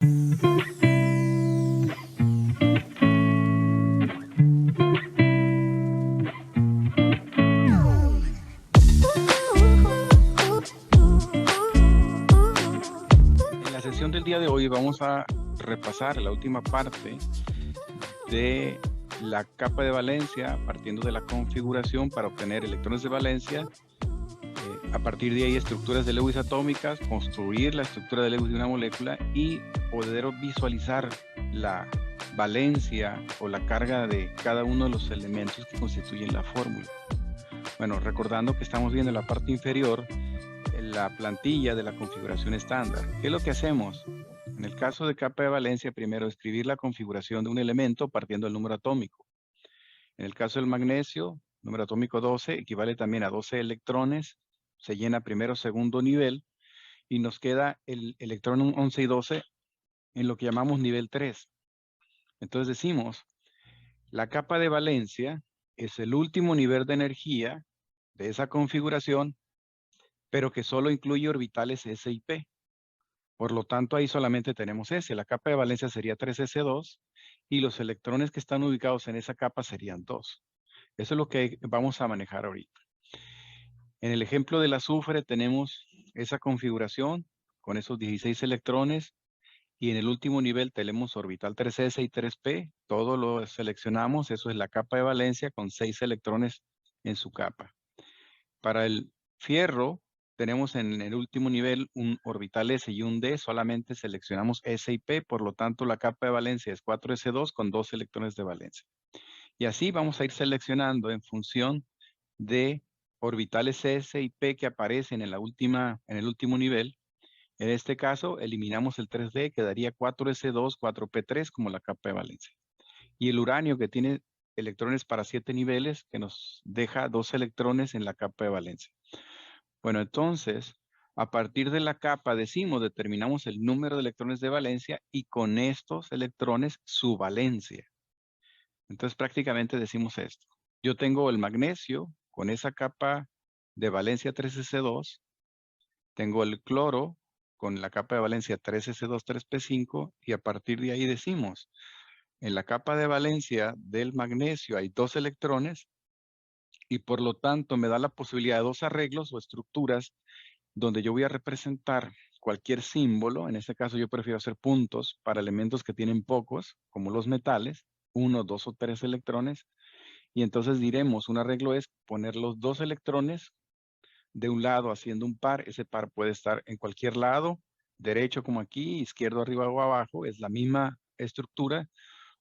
En la sesión del día de hoy vamos a repasar la última parte de la capa de valencia, partiendo de la configuración para obtener electrones de valencia. A partir de ahí, estructuras de Lewis atómicas, construir la estructura de Lewis de una molécula y poder visualizar la valencia o la carga de cada uno de los elementos que constituyen la fórmula. Bueno, recordando que estamos viendo en la parte inferior la plantilla de la configuración estándar. ¿Qué es lo que hacemos? En el caso de capa de valencia, primero escribir la configuración de un elemento partiendo del número atómico. En el caso del magnesio, número atómico 12, equivale también a 12 electrones. Se llena primero, segundo nivel, y nos queda el electrón 11 y 12 en lo que llamamos nivel 3. Entonces decimos, la capa de valencia es el último nivel de energía de esa configuración, pero que solo incluye orbitales S y P. Por lo tanto, ahí solamente tenemos S. La capa de valencia sería 3S2 y los electrones que están ubicados en esa capa serían 2. Eso es lo que vamos a manejar ahorita. En el ejemplo del azufre tenemos esa configuración con esos 16 electrones y en el último nivel tenemos orbital 3S y 3P. Todo lo seleccionamos. Eso es la capa de valencia con 6 electrones en su capa. Para el fierro tenemos en el último nivel un orbital S y un D. Solamente seleccionamos S y P. Por lo tanto, la capa de valencia es 4S2 con 2 electrones de valencia. Y así vamos a ir seleccionando en función de orbitales S y P que aparecen en el último nivel. En este caso, eliminamos el 3D, quedaría 4S2, 4P3 como la capa de valencia. Y el uranio que tiene electrones para 7 niveles, que nos deja 2 electrones en la capa de valencia. Bueno, entonces, a partir de la capa determinamos el número de electrones de valencia y con estos electrones su valencia. Entonces prácticamente decimos esto. Yo tengo el magnesio con esa capa de valencia 3S2. Tengo el cloro con la capa de valencia 3S2, 3P5. Y a partir de ahí decimos, en la capa de valencia del magnesio hay 2 electrones. Y por lo tanto me da la posibilidad de 2 arreglos o estructuras donde yo voy a representar cualquier símbolo. En este caso yo prefiero hacer puntos para elementos que tienen pocos, como los metales, 1, 2 o 3 electrones. Y entonces diremos, un arreglo es poner los 2 electrones de un lado haciendo un par. Ese par puede estar en cualquier lado, derecho como aquí, izquierdo arriba o abajo, es la misma estructura,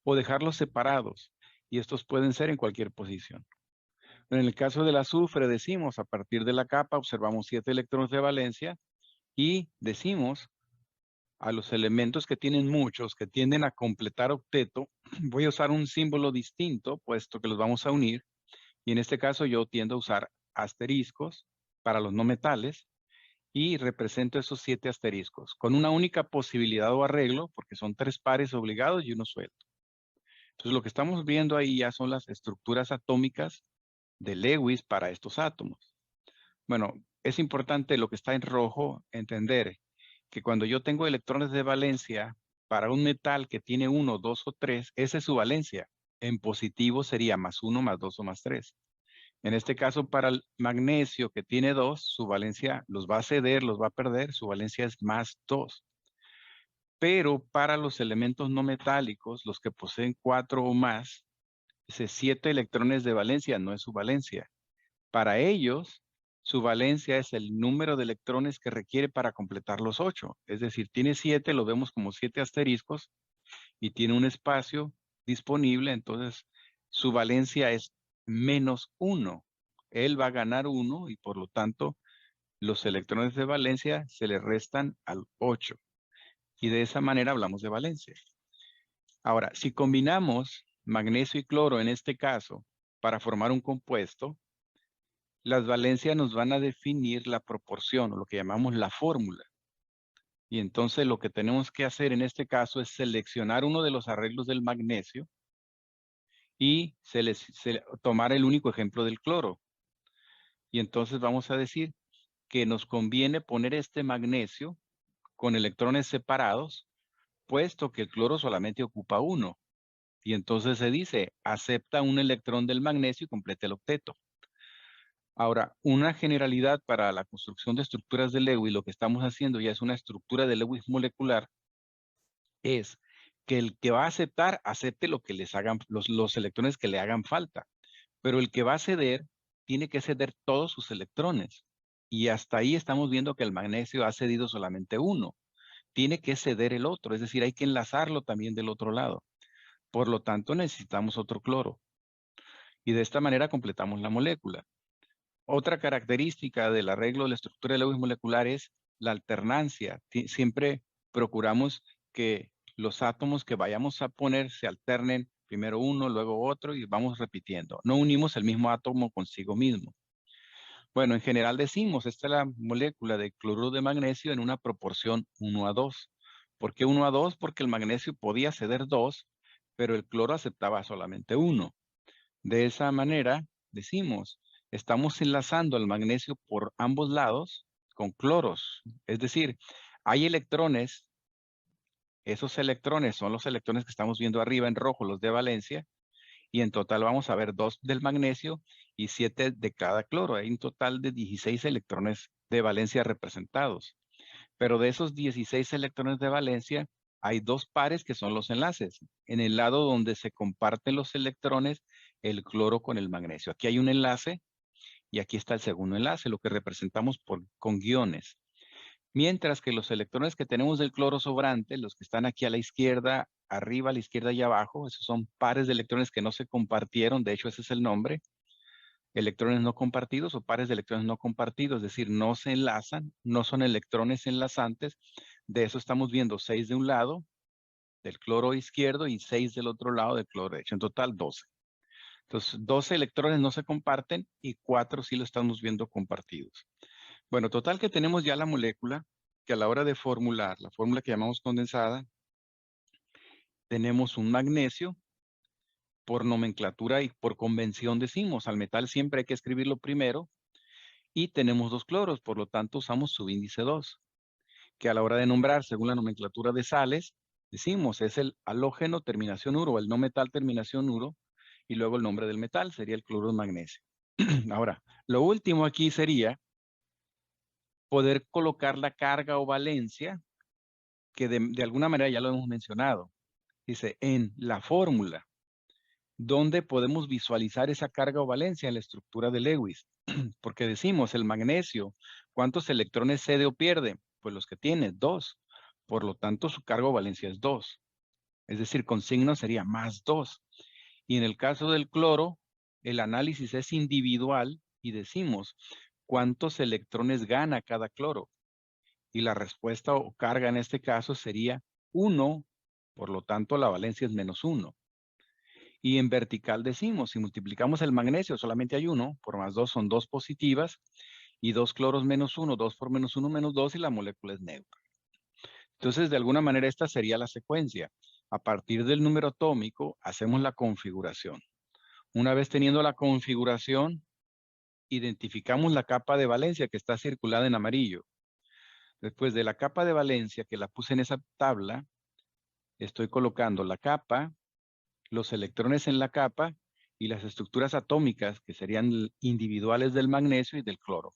o dejarlos separados. Y estos pueden ser en cualquier posición. En el caso del azufre decimos, a partir de la capa observamos 7 electrones de valencia y decimos a los elementos que tienen muchos, que tienden a completar octeto, voy a usar un símbolo distinto, puesto que los vamos a unir. Y en este caso yo tiendo a usar asteriscos para los no metales y represento esos 7 asteriscos con una única posibilidad o arreglo, porque son 3 pares obligados y uno suelto. Entonces lo que estamos viendo ahí ya son las estructuras atómicas de Lewis para estos átomos. Bueno, es importante lo que está en rojo entender que cuando yo tengo electrones de valencia para un metal que tiene 1, 2 o 3, esa es su valencia. En positivo sería +1, +2 o +3. En este caso, para el magnesio que tiene 2, su valencia los va a ceder, los va a perder, su valencia es +2. Pero para los elementos no metálicos, los que poseen 4 o más, ese 7 electrones de valencia no es su valencia. Para ellos, su valencia es el número de electrones que requiere para completar los 8. Es decir, tiene 7, lo vemos como 7 asteriscos, y tiene un espacio disponible, entonces su valencia es -1. Él va a ganar 1 y por lo tanto los electrones de valencia se le restan al 8. Y de esa manera hablamos de valencia. Ahora, si combinamos magnesio y cloro en este caso para formar un compuesto, las valencias nos van a definir la proporción o lo que llamamos la fórmula. Y entonces lo que tenemos que hacer en este caso es seleccionar uno de los arreglos del magnesio y tomar el único ejemplo del cloro. Y entonces vamos a decir que nos conviene poner este magnesio con electrones separados puesto que el cloro solamente ocupa uno. Y entonces se dice, acepta un electrón del magnesio y completa el octeto. Ahora, una generalidad para la construcción de estructuras de Lewis, lo que estamos haciendo ya es una estructura de Lewis molecular, es que el que va a aceptar, acepte lo que les hagan, los electrones que le hagan falta. Pero el que va a ceder, tiene que ceder todos sus electrones. Y hasta ahí estamos viendo que el magnesio ha cedido solamente uno. Tiene que ceder el otro, es decir, hay que enlazarlo también del otro lado. Por lo tanto, necesitamos otro cloro. Y de esta manera completamos la molécula. Otra característica del arreglo de la estructura de Lewis molecular es la alternancia. Siempre procuramos que los átomos que vayamos a poner se alternen, primero uno, luego otro, y vamos repitiendo. No unimos el mismo átomo consigo mismo. Bueno, en general decimos, esta es la molécula de cloruro de magnesio en una proporción 1:2. ¿Por qué 1:2? Porque el magnesio podía ceder 2, pero el cloro aceptaba solamente 1. De esa manera, decimos, estamos enlazando el magnesio por ambos lados con cloros. Es decir, hay electrones, esos electrones son los electrones que estamos viendo arriba en rojo, los de valencia, y en total vamos a ver 2 del magnesio y 7 de cada cloro. Hay un total de 16 electrones de valencia representados. Pero de esos 16 electrones de valencia, hay 2 pares que son los enlaces. En el lado donde se comparten los electrones, el cloro con el magnesio. Aquí hay un enlace y aquí está el segundo enlace, lo que representamos con guiones. Mientras que los electrones que tenemos del cloro sobrante, los que están aquí a la izquierda, arriba, a la izquierda y abajo, esos son pares de electrones que no se compartieron, de hecho ese es el nombre, electrones no compartidos o pares de electrones no compartidos, es decir, no se enlazan, no son electrones enlazantes. De eso estamos viendo 6 de un lado del cloro izquierdo y 6 del otro lado del cloro derecho, en total 12. Entonces, 12 electrones no se comparten y 4 sí lo estamos viendo compartidos. Bueno, total que tenemos ya la molécula que a la hora de formular, la fórmula que llamamos condensada, tenemos un magnesio, por nomenclatura y por convención decimos, al metal siempre hay que escribirlo primero, y tenemos 2 cloros, por lo tanto usamos subíndice 2, que a la hora de nombrar, según la nomenclatura de sales, decimos es el halógeno terminación uro, el no metal terminación uro, y luego el nombre del metal sería el cloruro de magnesio. Ahora, lo último aquí sería poder colocar la carga o valencia, que de alguna manera ya lo hemos mencionado. Dice, en la fórmula, donde podemos visualizar esa carga o valencia en la estructura de Lewis. Porque decimos, el magnesio, ¿cuántos electrones cede o pierde? Pues los que tiene, 2. Por lo tanto, su carga o valencia es 2. Es decir, con signo sería más 2. Y en el caso del cloro, el análisis es individual y decimos, ¿cuántos electrones gana cada cloro? Y la respuesta o carga en este caso sería 1, por lo tanto la valencia es menos 1. Y en vertical decimos, si multiplicamos el magnesio, solamente hay 1, por más 2 son 2 positivas, y 2 cloros menos 1, 2 por menos 1 menos 2, y la molécula es neutra. Entonces, de alguna manera, esta sería la secuencia. A partir del número atómico, hacemos la configuración. Una vez teniendo la configuración, identificamos la capa de valencia que está circulada en amarillo. Después de la capa de valencia que la puse en esa tabla, estoy colocando la capa, los electrones en la capa y las estructuras atómicas que serían individuales del magnesio y del cloro.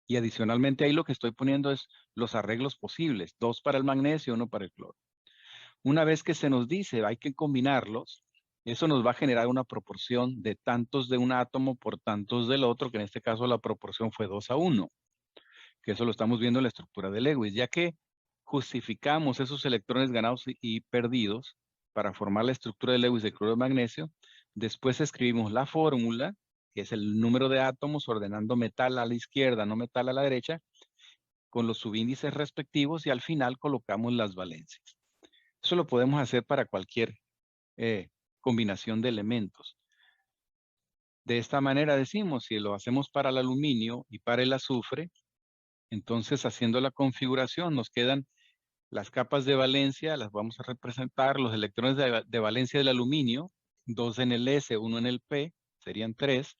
Y adicionalmente ahí lo que estoy poniendo es los arreglos posibles, 2 para el magnesio, 1 para el cloro. Una vez que se nos dice hay que combinarlos, eso nos va a generar una proporción de tantos de un átomo por tantos del otro, que en este caso la proporción fue 2:1, que eso lo estamos viendo en la estructura de Lewis, ya que justificamos esos electrones ganados y perdidos para formar la estructura de Lewis de cloro de magnesio. Después escribimos la fórmula, que es el número de átomos ordenando metal a la izquierda, no metal a la derecha, con los subíndices respectivos y al final colocamos las valencias. Eso lo podemos hacer para cualquier combinación de elementos. De esta manera decimos, si lo hacemos para el aluminio y para el azufre, entonces haciendo la configuración nos quedan las capas de valencia, las vamos a representar, los electrones de valencia del aluminio, 2 en el S, 1 en el P, serían 3.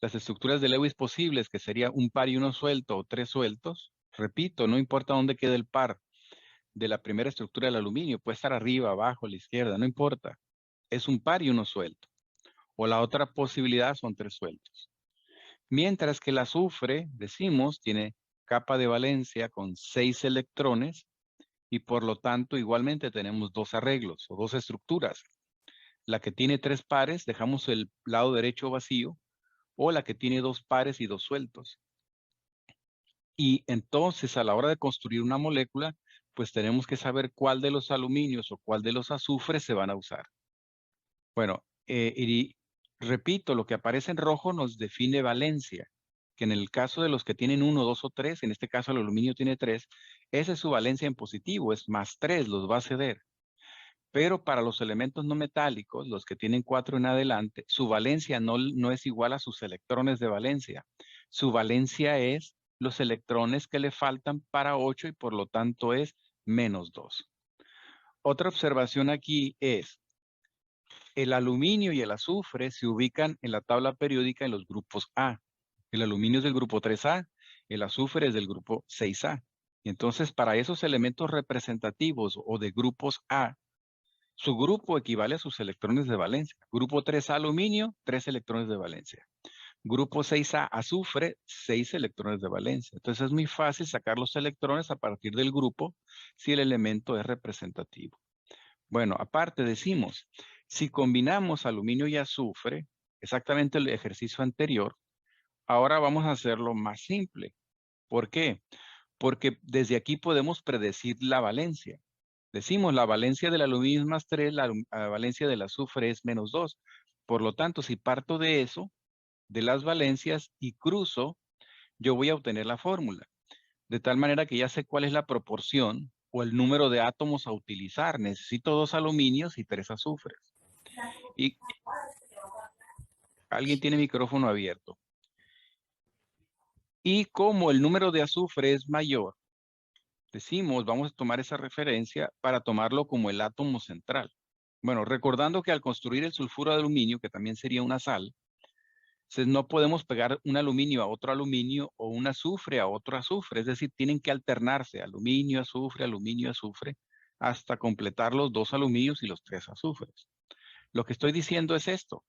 Las estructuras de Lewis posibles, que sería un par y uno suelto o 3 sueltos. Repito, no importa dónde quede el par. de la primera estructura del aluminio. Puede estar arriba, abajo, a la izquierda, no importa. Es un par y uno suelto. O la otra posibilidad son 3 sueltos. Mientras que el azufre, decimos, tiene capa de valencia con 6 electrones y por lo tanto igualmente tenemos 2 arreglos o 2 estructuras. La que tiene 3 pares, dejamos el lado derecho vacío, o la que tiene 2 pares y 2 sueltos. Y entonces a la hora de construir una molécula, pues tenemos que saber cuál de los aluminios o cuál de los azufres se van a usar. Bueno, y repito, lo que aparece en rojo nos define valencia, que en el caso de los que tienen 1, 2 o 3, en este caso el aluminio tiene 3, esa es su valencia en positivo, es más 3, los va a ceder. Pero para los elementos no metálicos, los que tienen 4 en adelante, su valencia no es igual a sus electrones de valencia. Su valencia es los electrones que le faltan para 8 y por lo tanto es menos 2. Otra observación aquí es, el aluminio y el azufre se ubican en la tabla periódica en los grupos A. El aluminio es del grupo 3A, el azufre es del grupo 6A. Entonces, para esos elementos representativos o de grupos A, su grupo equivale a sus electrones de valencia. Grupo 3A aluminio, 3 electrones de valencia. Grupo 6A azufre, 6 electrones de valencia. Entonces es muy fácil sacar los electrones a partir del grupo si el elemento es representativo. Bueno, aparte decimos, si combinamos aluminio y azufre, exactamente el ejercicio anterior, ahora vamos a hacerlo más simple. ¿Por qué? Porque desde aquí podemos predecir la valencia. Decimos, la valencia del aluminio es más 3, la valencia del azufre es menos 2. Por lo tanto, si parto de eso, de las valencias, y cruzo, yo voy a obtener la fórmula. De tal manera que ya sé cuál es la proporción o el número de átomos a utilizar. Necesito 2 aluminios y 3 azufres. Y alguien tiene micrófono abierto. Y como el número de azufre es mayor, decimos, vamos a tomar esa referencia para tomarlo como el átomo central. Bueno, recordando que al construir el sulfuro de aluminio, que también sería una sal, no podemos pegar un aluminio a otro aluminio o un azufre a otro azufre. Es decir, tienen que alternarse aluminio, azufre, hasta completar los 2 aluminios y los 3 azufres. Lo que estoy diciendo es esto.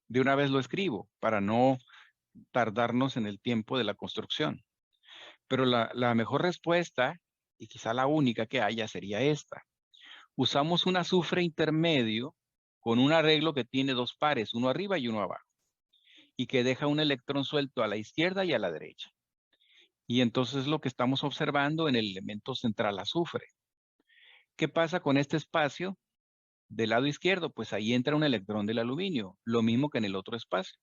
De una vez lo escribo para no tardarnos en el tiempo de la construcción. Pero la mejor respuesta, y quizá la única que haya, sería esta. Usamos un azufre intermedio con un arreglo que tiene 2 pares, uno arriba y uno abajo, y que deja un electrón suelto a la izquierda y a la derecha. Y entonces lo que estamos observando en el elemento central azufre. ¿Qué pasa con este espacio? Del lado izquierdo, pues ahí entra un electrón del aluminio, lo mismo que en el otro espacio.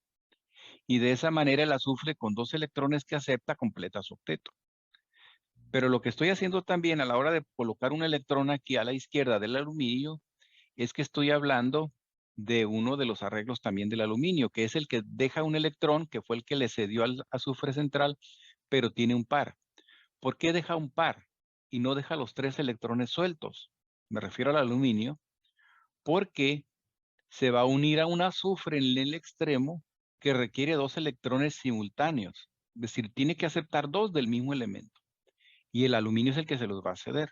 Y de esa manera el azufre con 2 electrones que acepta completa su octeto. Pero lo que estoy haciendo también a la hora de colocar un electrón aquí a la izquierda del aluminio es que estoy hablando de uno de los arreglos también del aluminio, que es el que deja un electrón, que fue el que le cedió al azufre central, pero tiene un par. ¿Por qué deja un par y no deja los 3 electrones sueltos? Me refiero al aluminio, porque se va a unir a un azufre en el extremo que requiere 2 electrones simultáneos. Es decir, tiene que aceptar 2 del mismo elemento. Y el aluminio es el que se los va a ceder.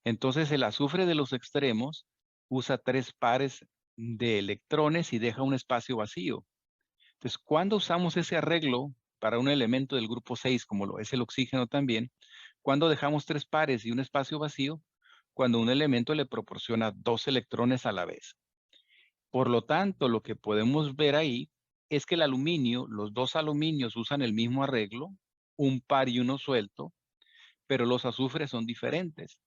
Entonces el azufre de los extremos usa 3 pares de electrones y deja un espacio vacío. Entonces, cuando usamos ese arreglo para un elemento del grupo 6, como lo es el oxígeno también, cuando dejamos 3 pares y un espacio vacío, cuando un elemento le proporciona 2 electrones a la vez. Por lo tanto, lo que podemos ver ahí es que el aluminio, los 2 aluminios usan el mismo arreglo, un par y uno suelto, pero los azufres son diferentes.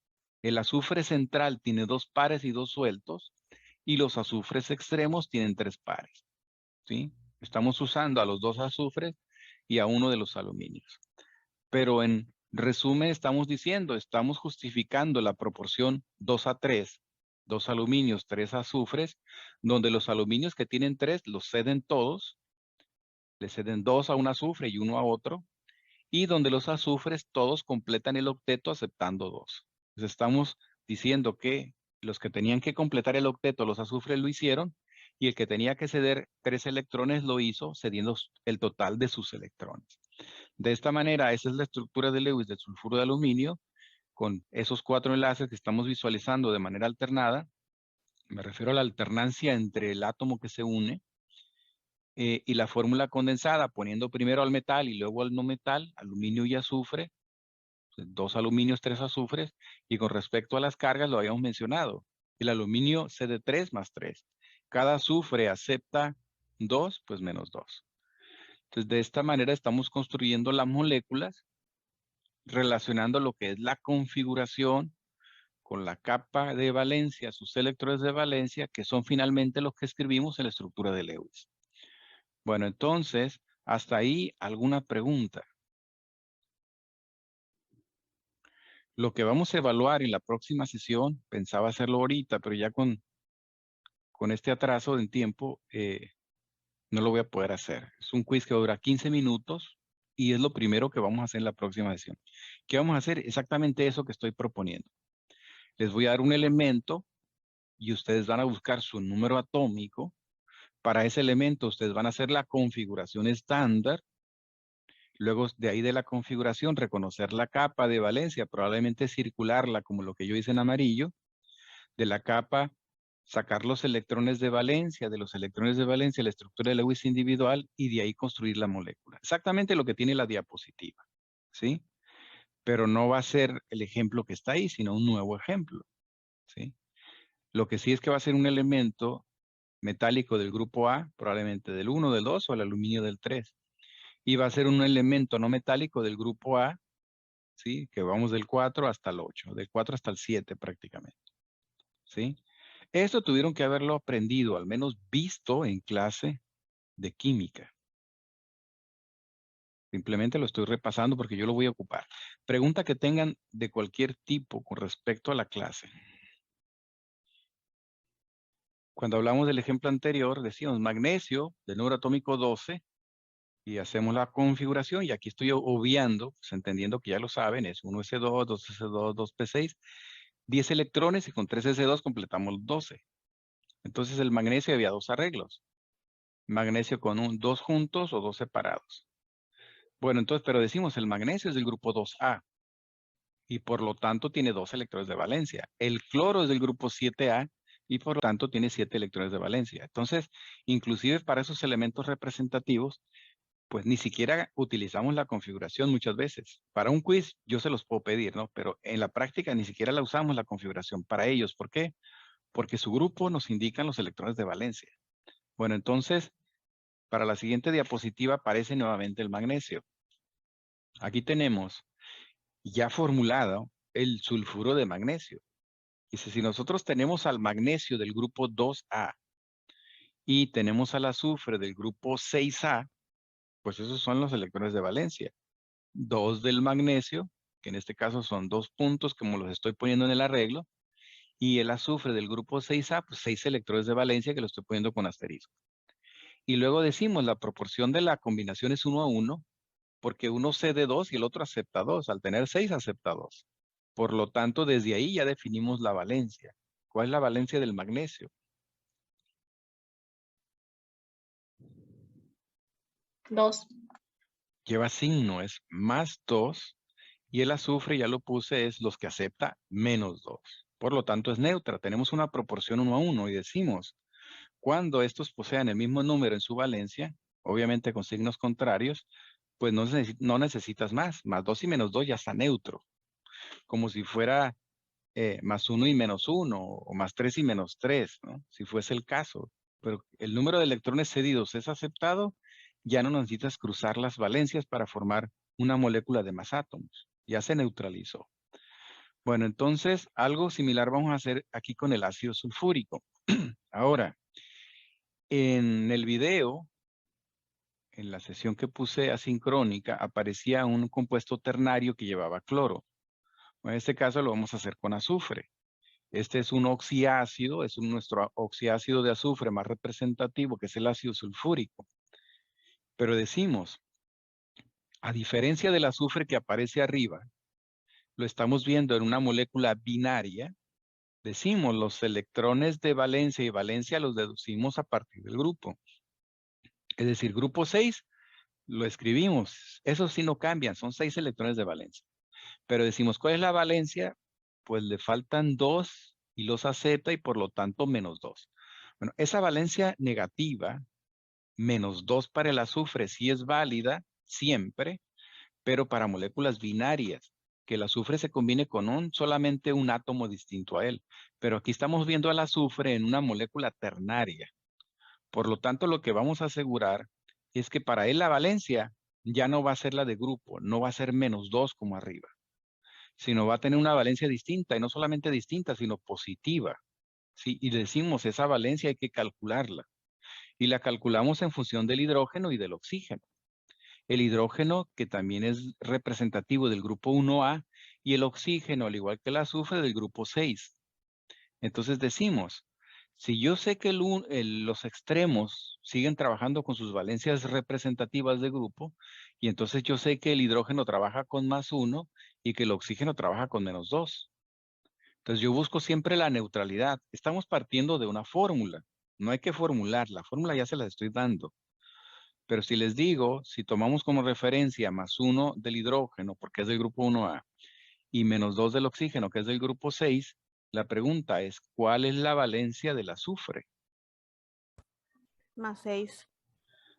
El azufre central tiene 2 pares y 2 sueltos, y los azufres extremos tienen 3 pares. ¿Sí? Estamos usando a los 2 azufres y a uno de los aluminios. Pero en resumen estamos diciendo, estamos justificando la proporción 2:3, 2 aluminios, 3 azufres, donde los aluminios que tienen 3 los ceden todos, le ceden 2 a un azufre y 1 a otro, y donde los azufres todos completan el octeto aceptando 2. Entonces estamos diciendo que los que tenían que completar el octeto, los azufres lo hicieron, y el que tenía que ceder 3 electrones lo hizo cediendo el total de sus electrones. De esta manera, esa es la estructura de Lewis del sulfuro de aluminio. con esos 4 enlaces que estamos visualizando de manera alternada. Me refiero a la alternancia entre el átomo que se une y la fórmula condensada, poniendo primero al metal y luego al no metal, aluminio y azufre, 2 aluminios, 3 azufres, y con respecto a las cargas lo habíamos mencionado, el aluminio CD3 más 3. Cada azufre acepta 2, pues menos 2. Entonces, de esta manera estamos construyendo las moléculas, relacionando lo que es la configuración con la capa de valencia, sus electrones de valencia, que son finalmente los que escribimos en la estructura de Lewis. Bueno, entonces, hasta ahí, ¿alguna pregunta? Lo que vamos a evaluar en la próxima sesión, pensaba hacerlo ahorita, pero ya con este atraso en tiempo, no lo voy a poder hacer. Es un quiz que dura 15 minutos y es lo primero que vamos a hacer en la próxima sesión. ¿Qué vamos a hacer? Exactamente eso que estoy proponiendo. Les voy a dar un elemento y ustedes van a buscar su número atómico. Para ese elemento ustedes van a hacer la configuración estándar. Luego de ahí de la configuración reconocer la capa de valencia, probablemente circularla como lo que yo hice en amarillo. De la capa sacar los electrones de valencia, de los electrones de valencia la estructura de Lewis individual y de ahí construir la molécula. Exactamente lo que tiene la diapositiva, ¿sí? Pero no va a ser el ejemplo que está ahí, sino un nuevo ejemplo, ¿sí? Lo que sí es que va a ser un elemento metálico del grupo A, probablemente del 1, del 2 o el aluminio del 3. Y va a ser un elemento no metálico del grupo A, ¿sí? Que vamos del 4 hasta el 8, del 4 hasta el 7 prácticamente, ¿sí? Esto tuvieron que haberlo aprendido, al menos visto en clase de química. Simplemente lo estoy repasando porque yo lo voy a ocupar. Pregunta que tengan de cualquier tipo con respecto a la clase. Cuando hablamos del ejemplo anterior, decíamos magnesio, del número atómico 12, y hacemos la configuración, y aquí estoy obviando, pues entendiendo que ya lo saben, es 1s2, 2s2, 2p6, 10 electrones, y con 3s2 completamos 12. Entonces el magnesio había 2 arreglos. Magnesio con 2 juntos o 2 separados. Bueno, entonces, pero decimos, el magnesio es del grupo 2A y por lo tanto tiene 2 electrones de valencia. El cloro es del grupo 7A y por lo tanto tiene 7 electrones de valencia. Entonces, inclusive para esos elementos representativos, pues ni siquiera utilizamos la configuración muchas veces. Para un quiz yo se los puedo pedir, ¿no? Pero en la práctica ni siquiera la usamos la configuración para ellos. ¿Por qué? Porque su grupo nos indican los electrones de valencia. Bueno, entonces, para la siguiente diapositiva aparece nuevamente el magnesio. Aquí tenemos ya formulado el sulfuro de magnesio. Dice, si nosotros tenemos al magnesio del grupo 2A y tenemos al azufre del grupo 6A, pues esos son los electrones de valencia. 2 del magnesio, que en este caso son 2 puntos, como los estoy poniendo en el arreglo, y el azufre del grupo 6A, pues 6 electrones de valencia que lo estoy poniendo con asterisco. Y luego decimos, la proporción de la combinación es 1:1, porque uno cede 2 y el otro acepta 2. Al tener 6 acepta 2. Por lo tanto, desde ahí ya definimos la valencia. ¿Cuál es la valencia del magnesio? 2. Lleva signo, es más 2. Y el azufre, ya lo puse, es los que acepta menos 2. Por lo tanto, es neutra. Tenemos una proporción 1:1 y decimos, cuando estos posean el mismo número en su valencia, obviamente con signos contrarios, pues no necesitas más. Más 2 y menos 2 ya está neutro. Como si fuera más 1 y menos 1, o más 3 y menos 3, ¿no? Si fuese el caso. Pero el número de electrones cedidos es aceptado, ya no necesitas cruzar las valencias para formar una molécula de más átomos. Ya se neutralizó. Bueno, entonces algo similar vamos a hacer aquí con el ácido sulfúrico. Ahora, en el video, en la sesión que puse asincrónica, aparecía un compuesto ternario que llevaba cloro. En este caso lo vamos a hacer con azufre. Este es un oxiácido, es nuestro oxiácido de azufre más representativo, que es el ácido sulfúrico. Pero decimos, a diferencia del azufre que aparece arriba, lo estamos viendo en una molécula binaria, decimos los electrones de valencia y valencia los deducimos a partir del grupo. Es decir, grupo 6 lo escribimos, esos sí no cambian, son 6 electrones de valencia. Pero decimos, ¿cuál es la valencia? Pues le faltan 2 y los acepta y por lo tanto -2. Bueno, esa valencia negativa, -2 para el azufre, sí es válida siempre, pero para moléculas binarias, que el azufre se combine con solamente un átomo distinto a él. Pero aquí estamos viendo al azufre en una molécula ternaria. Por lo tanto, lo que vamos a asegurar es que para él la valencia ya no va a ser la de grupo, no va a ser -2 como arriba, sino va a tener una valencia distinta, y no solamente distinta, sino positiva. ¿Sí? Y decimos, esa valencia hay que calcularla. Y la calculamos en función del hidrógeno y del oxígeno. El hidrógeno, que también es representativo del grupo 1A, y el oxígeno, al igual que el azufre, del grupo 6. Entonces decimos, si yo sé que los extremos siguen trabajando con sus valencias representativas de grupo, y entonces yo sé que el hidrógeno trabaja con +1 y que el oxígeno trabaja con -2. Entonces yo busco siempre la neutralidad. Estamos partiendo de una fórmula. No hay que formular, la fórmula ya se la estoy dando. Pero si les digo, si tomamos como referencia +1 del hidrógeno, porque es del grupo 1A, y -2 del oxígeno, que es del grupo 6, la pregunta es, ¿cuál es la valencia del azufre? +6.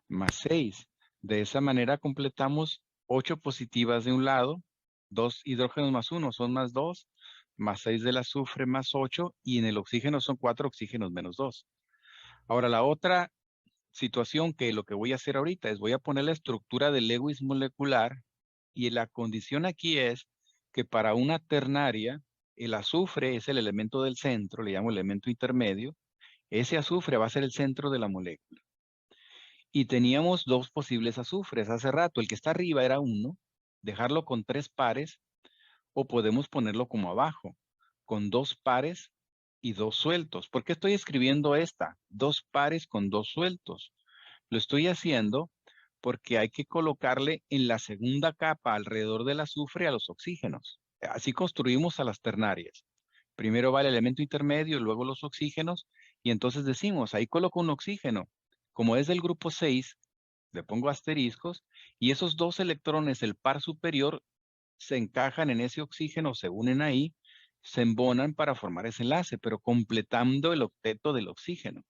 +6. De esa manera completamos 8 positivas de un lado, 2 hidrógenos +1 son +2, +6 del azufre +8, y en el oxígeno son 4 oxígenos -2. Ahora, la otra situación que lo que voy a hacer ahorita es voy a poner la estructura del Lewis molecular, y la condición aquí es que para una ternaria, el azufre es el elemento del centro, le llamo elemento intermedio. Ese azufre va a ser el centro de la molécula. Y teníamos 2 posibles azufres hace rato. El que está arriba era 1, dejarlo con 3 pares, o podemos ponerlo como abajo, con 2 pares y 2 sueltos. ¿Por qué estoy escribiendo esta? 2 pares con 2 sueltos. Lo estoy haciendo porque hay que colocarle en la segunda capa alrededor del azufre a los oxígenos. Así construimos a las ternarias. Primero va el elemento intermedio, luego los oxígenos, y entonces decimos, ahí coloco un oxígeno. Como es del grupo 6, le pongo asteriscos, y esos 2 electrones, el par superior, se encajan en ese oxígeno, se unen ahí, se embonan para formar ese enlace, pero completando el octeto del oxígeno.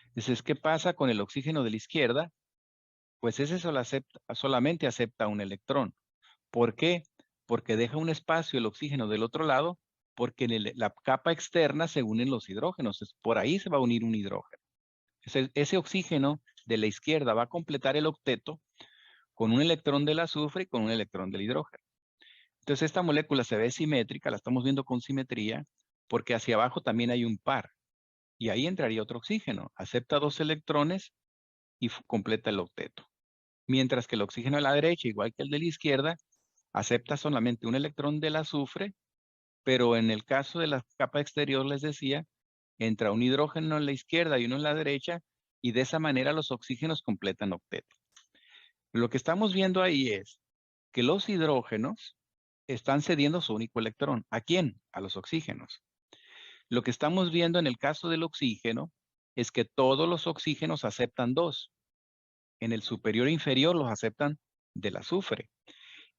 Entonces, ¿qué pasa con el oxígeno de la izquierda? Pues ese solamente acepta un electrón. ¿Por qué? Porque deja un espacio el oxígeno del otro lado, porque en la capa externa se unen los hidrógenos. Por ahí se va a unir un hidrógeno. Ese oxígeno de la izquierda va a completar el octeto con un electrón del azufre y con un electrón del hidrógeno. Entonces esta molécula se ve simétrica, la estamos viendo con simetría, porque hacia abajo también hay un par. Y ahí entraría otro oxígeno. Acepta 2 electrones y completa el octeto. Mientras que el oxígeno de la derecha, igual que el de la izquierda, acepta solamente un electrón del azufre, pero en el caso de la capa exterior, les decía, entra un hidrógeno en la izquierda y uno en la derecha, y de esa manera los oxígenos completan octeto. Lo que estamos viendo ahí es que los hidrógenos están cediendo su único electrón. ¿A quién? A los oxígenos. Lo que estamos viendo en el caso del oxígeno es que todos los oxígenos aceptan 2. En el superior e inferior los aceptan del azufre.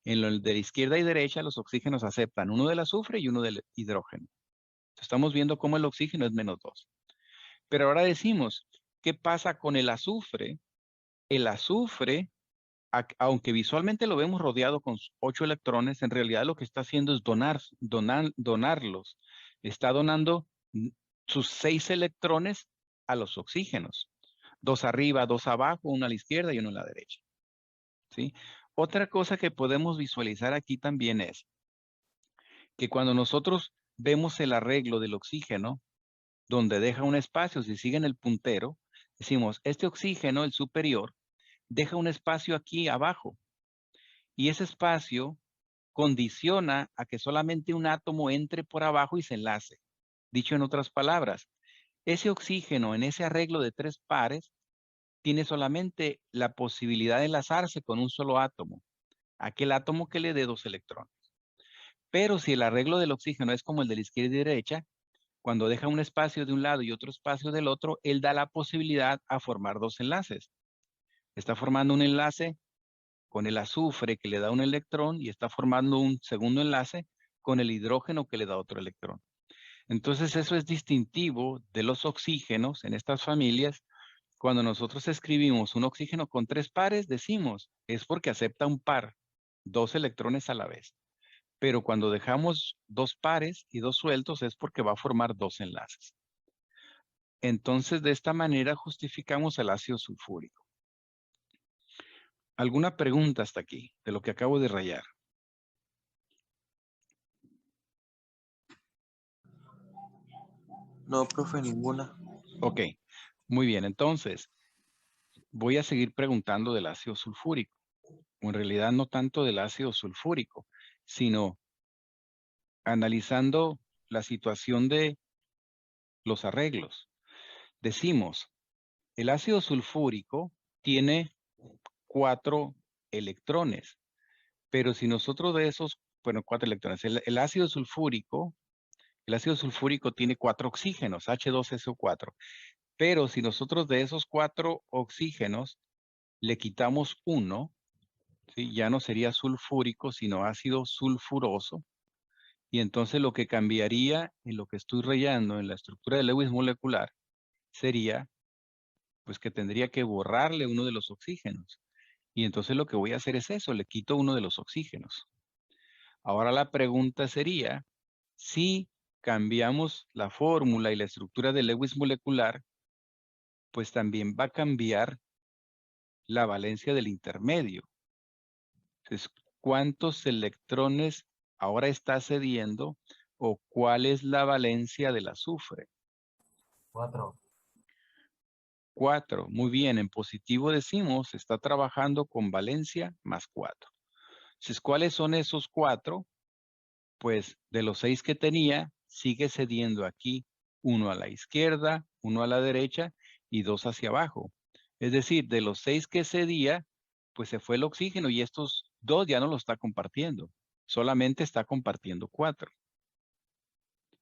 En lo de la izquierda y derecha los oxígenos aceptan uno del azufre y uno del hidrógeno. Estamos viendo cómo el oxígeno es -2. Pero ahora decimos, ¿qué pasa con el azufre? El azufre, aunque visualmente lo vemos rodeado con 8 electrones, en realidad lo que está haciendo es donarlos. Está donando sus 6 electrones a los oxígenos. 2 arriba, 2 abajo, uno a la izquierda y uno a la derecha. ¿Sí? Otra cosa que podemos visualizar aquí también es que cuando nosotros vemos el arreglo del oxígeno, donde deja un espacio, si siguen el puntero, decimos, este oxígeno, el superior, deja un espacio aquí abajo. Y ese espacio condiciona a que solamente un átomo entre por abajo y se enlace. Dicho en otras palabras, ese oxígeno en ese arreglo de 3 pares tiene solamente la posibilidad de enlazarse con un solo átomo, aquel átomo que le dé 2 electrones. Pero si el arreglo del oxígeno es como el de la izquierda y derecha, cuando deja un espacio de un lado y otro espacio del otro, él da la posibilidad a formar 2 enlaces. Está formando un enlace con el azufre que le da un electrón y está formando un segundo enlace con el hidrógeno que le da otro electrón. Entonces eso es distintivo de los oxígenos en estas familias. Cuando nosotros escribimos un oxígeno con 3 pares, decimos, es porque acepta un par, 2 electrones a la vez. Pero cuando dejamos 2 pares y 2 sueltos es porque va a formar 2 enlaces. Entonces, de esta manera justificamos el ácido sulfúrico. ¿Alguna pregunta hasta aquí de lo que acabo de rayar? No, profe, ninguna. Ok, muy bien. Entonces, voy a seguir preguntando del ácido sulfúrico. O en realidad no tanto del ácido sulfúrico, sino analizando la situación de los arreglos. Decimos, el ácido sulfúrico tiene 4 electrones, pero si nosotros de esos, bueno, 4 electrones, el ácido sulfúrico tiene 4 oxígenos, H2SO4, pero si nosotros de esos 4 oxígenos le quitamos uno, ¿sí? Ya no sería sulfúrico, sino ácido sulfuroso. Y entonces lo que cambiaría en lo que estoy rayando en la estructura de Lewis molecular sería, pues que tendría que borrarle uno de los oxígenos. Y entonces lo que voy a hacer es eso, le quito uno de los oxígenos. Ahora la pregunta sería, si cambiamos la fórmula y la estructura de Lewis molecular, pues también va a cambiar la valencia del intermedio. Entonces, ¿cuántos electrones ahora está cediendo o cuál es la valencia del azufre? 4. 4. Muy bien, en positivo decimos, está trabajando con valencia más 4. Entonces, ¿cuáles son esos 4? Pues de los 6 que tenía, sigue cediendo aquí uno a la izquierda, uno a la derecha y 2 hacia abajo. Es decir, de los 6 que cedía, pues se fue el oxígeno y estos 2 ya no lo está compartiendo. Solamente está compartiendo 4.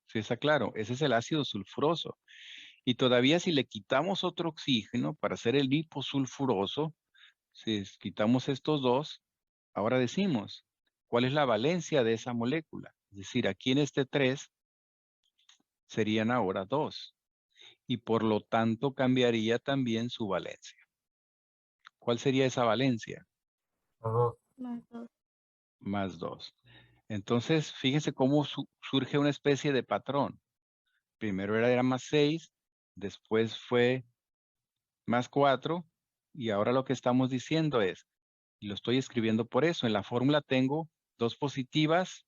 ¿Sí está claro? Ese es el ácido sulfuroso. Y todavía si le quitamos otro oxígeno para hacer el hiposulfuroso, si quitamos estos 2, ahora decimos, ¿cuál es la valencia de esa molécula? Es decir, aquí en este 3 serían ahora 2. Y por lo tanto cambiaría también su valencia. ¿Cuál sería esa valencia? 2. Más 2. Entonces, fíjense cómo surge una especie de patrón. Primero era más 6, después fue más 4, y ahora lo que estamos diciendo es, y lo estoy escribiendo por eso, en la fórmula tengo 2 positivas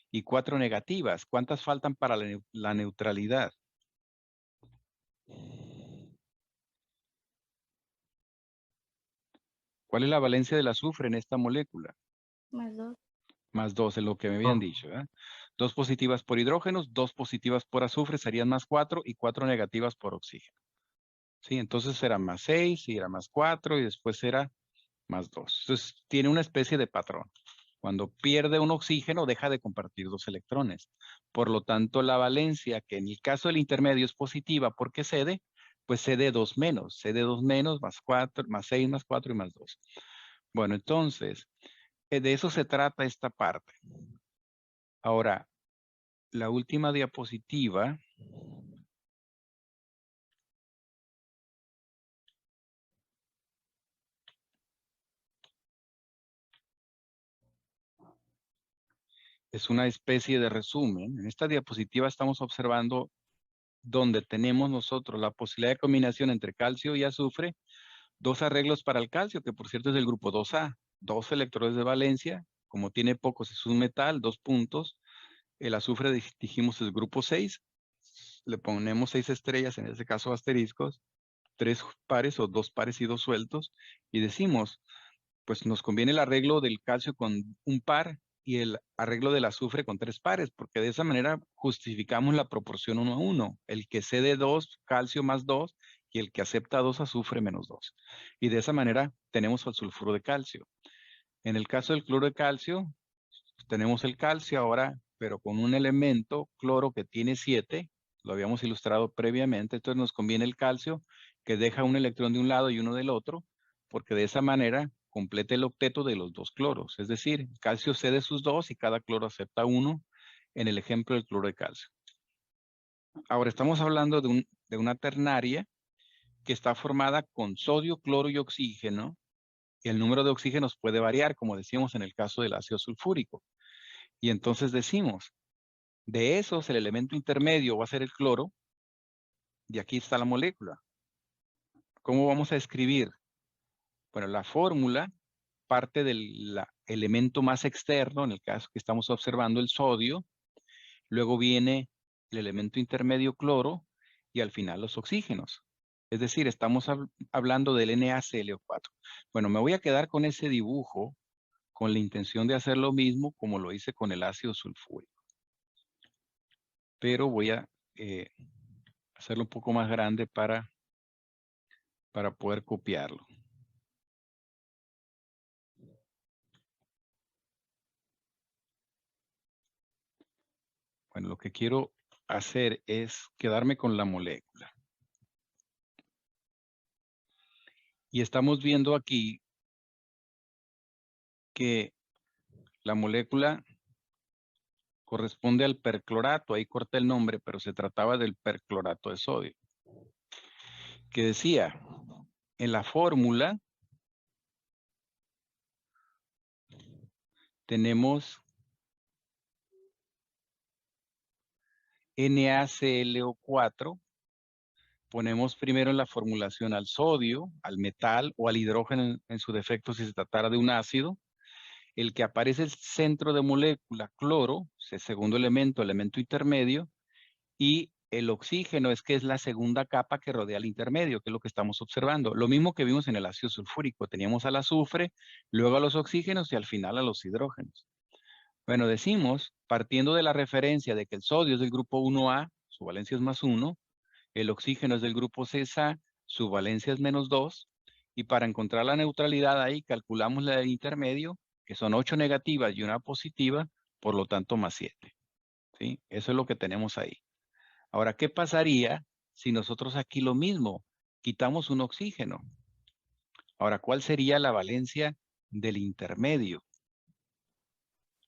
y 4 negativas. ¿Cuántas faltan para la neutralidad? ¿Cuál es la valencia del azufre en esta molécula? Más 2. Más 2 es lo que me habían dicho. 2 positivas por hidrógenos, 2 positivas por azufre serían más 4 y 4 negativas por oxígeno. Sí, entonces era más 6 y era más 4 y después era más 2. Entonces tiene una especie de patrón. Cuando pierde un oxígeno deja de compartir 2 electrones. Por lo tanto, la valencia, que en el caso del intermedio es positiva porque cede, pues cede 2 menos. Cede 2 menos, más 4, más 6, más 4 y más 2. Bueno, entonces, de eso se trata esta parte. Ahora, la última diapositiva es una especie de resumen. En esta diapositiva estamos observando donde tenemos nosotros la posibilidad de combinación entre calcio y azufre, 2 arreglos para el calcio, que por cierto es del grupo 2A, 2 electrones de valencia, como tiene pocos es un metal, 2 puntos. El azufre dijimos es grupo 6, le ponemos 6 estrellas, en este caso asteriscos, 3 pares o 2 pares y 2 sueltos, y decimos, pues nos conviene el arreglo del calcio con un par y el arreglo del azufre con 3 pares, porque de esa manera justificamos la proporción 1 a 1, el que cede 2, calcio más 2, y el que acepta 2, azufre menos 2. Y de esa manera tenemos el sulfuro de calcio. En el caso del cloro de calcio, tenemos el calcio ahora, pero con un elemento cloro que tiene 7, lo habíamos ilustrado previamente, entonces nos conviene el calcio que deja un electrón de un lado y uno del otro, porque de esa manera completa el octeto de los dos cloros. Es decir, calcio cede sus dos y cada cloro acepta uno en el ejemplo del cloro de calcio. Ahora estamos hablando de una ternaria que está formada con sodio, cloro y oxígeno. Y el número de oxígenos puede variar, como decíamos en el caso del ácido sulfúrico. Y entonces decimos, de esos el elemento intermedio va a ser el cloro, y aquí está la molécula. ¿Cómo vamos a escribir? Bueno, la fórmula parte del elemento más externo, en el caso que estamos observando el sodio, luego viene el elemento intermedio cloro y al final los oxígenos. Es decir, estamos hablando del NaClO4. Bueno, me voy a quedar con ese dibujo con la intención de hacer lo mismo como lo hice con el ácido sulfúrico. Pero voy a hacerlo un poco más grande para poder copiarlo. Bueno, lo que quiero hacer es quedarme con la molécula. Y estamos viendo aquí que la molécula corresponde al perclorato. Ahí corté el nombre, pero se trataba del perclorato de sodio. Que decía, en la fórmula tenemos NaClO4. Ponemos primero en la formulación al sodio, al metal o al hidrógeno en su defecto si se tratara de un ácido. El que aparece es el centro de molécula, cloro, es el segundo elemento, elemento intermedio, y el oxígeno es que es la segunda capa que rodea al intermedio, que es lo que estamos observando. Lo mismo que vimos en el ácido sulfúrico, teníamos al azufre, luego a los oxígenos y al final a los hidrógenos. Bueno, decimos, partiendo de la referencia de que el sodio es del grupo 1A, su valencia es +1, el oxígeno es del grupo 6A, su valencia es -2, y para encontrar la neutralidad ahí calculamos la del intermedio, que son 8 negativas y una positiva, por lo tanto +7. ¿Sí? Eso es lo que tenemos ahí. Ahora, ¿qué pasaría si nosotros aquí lo mismo? Quitamos un oxígeno. Ahora, ¿cuál sería la valencia del intermedio?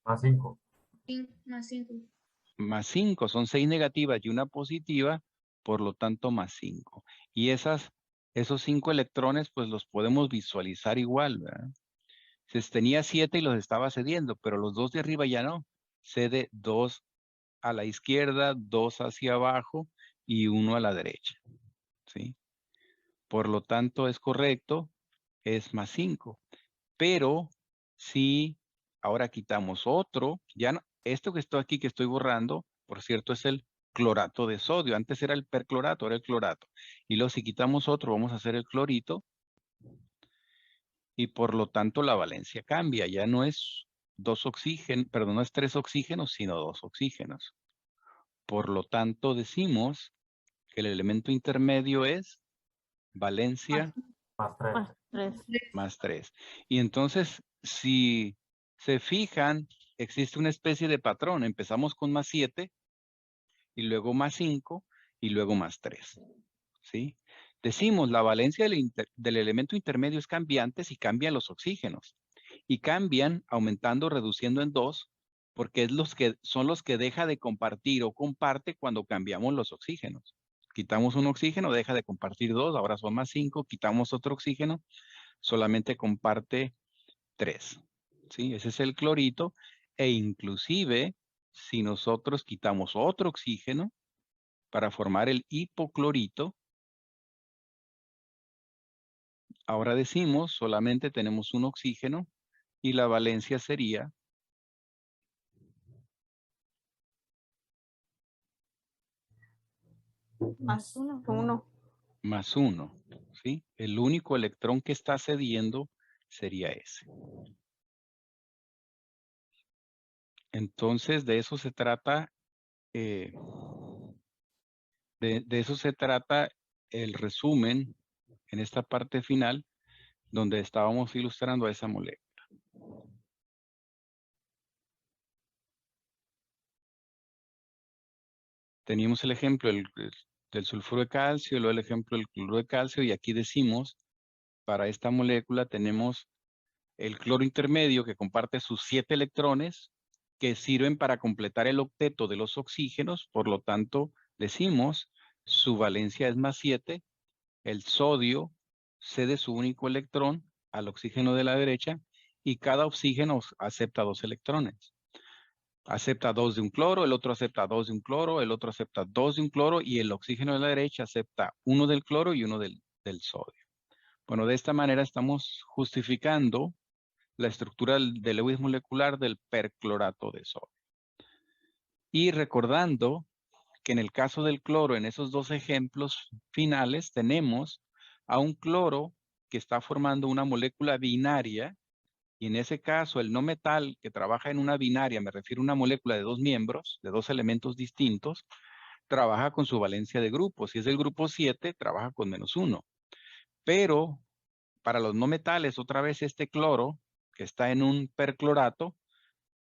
+5. +5. +5, son 6 negativas y una positiva, por lo tanto +5. Y esos 5 electrones, pues los podemos visualizar igual, ¿verdad? Se tenía 7 y los estaba cediendo, pero los dos de arriba ya no. Cede 2 a la izquierda, 2 hacia abajo y 1 a la derecha. ¿Sí? Por lo tanto, es correcto, es +5. Pero si ahora quitamos otro, ya no, esto que estoy aquí, que estoy borrando, por cierto, es el clorato de sodio. Antes era el perclorato, ahora el clorato. Y luego si quitamos otro, vamos a hacer el clorito. Y por lo tanto la valencia cambia. Ya no es 2 oxígenos, perdón, no es 3 oxígenos, sino 2 oxígenos. Por lo tanto decimos que el elemento intermedio es valencia +3. +3. Y entonces, si se fijan, existe una especie de patrón. Empezamos con +7 y luego +5 y luego +3. ¿Sí? Decimos, la valencia del elemento intermedio es cambiante si cambian los oxígenos. Y cambian aumentando, reduciendo en 2, porque son los que deja de compartir o comparte cuando cambiamos los oxígenos. Quitamos un oxígeno, deja de compartir 2, ahora son +5, quitamos otro oxígeno, solamente comparte 3. ¿Sí? Ese es el clorito. E inclusive, si nosotros quitamos otro oxígeno para formar el hipoclorito, ahora decimos, solamente tenemos un oxígeno y la valencia sería +1. +1. ¿Sí? El único electrón que está cediendo sería ese. Entonces, de eso se trata, de eso se trata el resumen en esta parte final, donde estábamos ilustrando a esa molécula. Teníamos el ejemplo del sulfuro de calcio, luego el ejemplo del cloruro de calcio, y aquí decimos, para esta molécula tenemos el cloro intermedio que comparte sus 7 electrones que sirven para completar el octeto de los oxígenos, por lo tanto, decimos su valencia es +7, el sodio cede su único electrón al oxígeno de la derecha y cada oxígeno acepta 2 electrones. Acepta 2 de un cloro, el otro acepta 2 de un cloro, el otro acepta 2 de un cloro y el oxígeno de la derecha acepta 1 del cloro y 1 del sodio. Bueno, de esta manera estamos justificando la estructura de Lewis molecular del perclorato de sodio. Y recordando que en el caso del cloro, en esos 2 ejemplos finales, tenemos a un cloro que está formando una molécula binaria, y en ese caso el no metal que trabaja en una binaria, me refiero a una molécula de 2 miembros, de 2 elementos distintos, trabaja con su valencia de grupo. Si es del grupo 7, trabaja con -1. Pero para los no metales, otra vez este cloro, que está en un perclorato,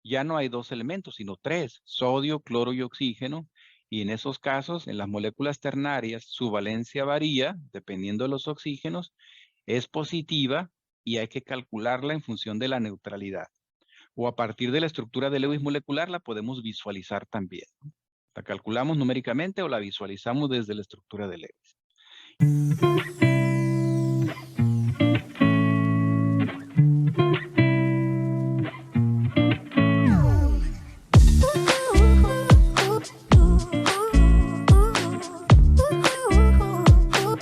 ya no hay 2 elementos, sino 3, sodio, cloro y oxígeno. Y en esos casos, en las moléculas ternarias, su valencia varía, dependiendo de los oxígenos, es positiva y hay que calcularla en función de la neutralidad. O a partir de la estructura de Lewis molecular la podemos visualizar también. La calculamos numéricamente o la visualizamos desde la estructura de Lewis.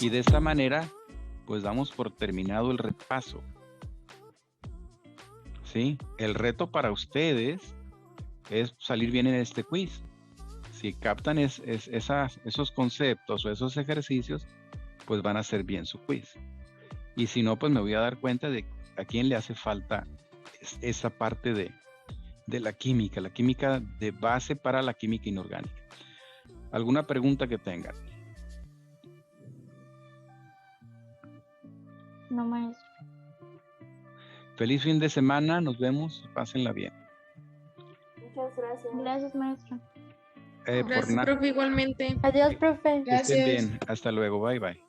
Y de esta manera, pues damos por terminado el repaso. ¿Sí? El reto para ustedes es salir bien en este quiz. Si captan esos conceptos o esos ejercicios, pues van a hacer bien su quiz. Y si no, pues me voy a dar cuenta de a quién le hace falta esa parte de la química de base para la química inorgánica. ¿Alguna pregunta que tengan? No, maestro. Feliz fin de semana, nos vemos, pásenla bien. Muchas gracias. Gracias, maestro. Gracias, profe, igualmente. Adiós, profe. Que estén bien, hasta luego, bye bye.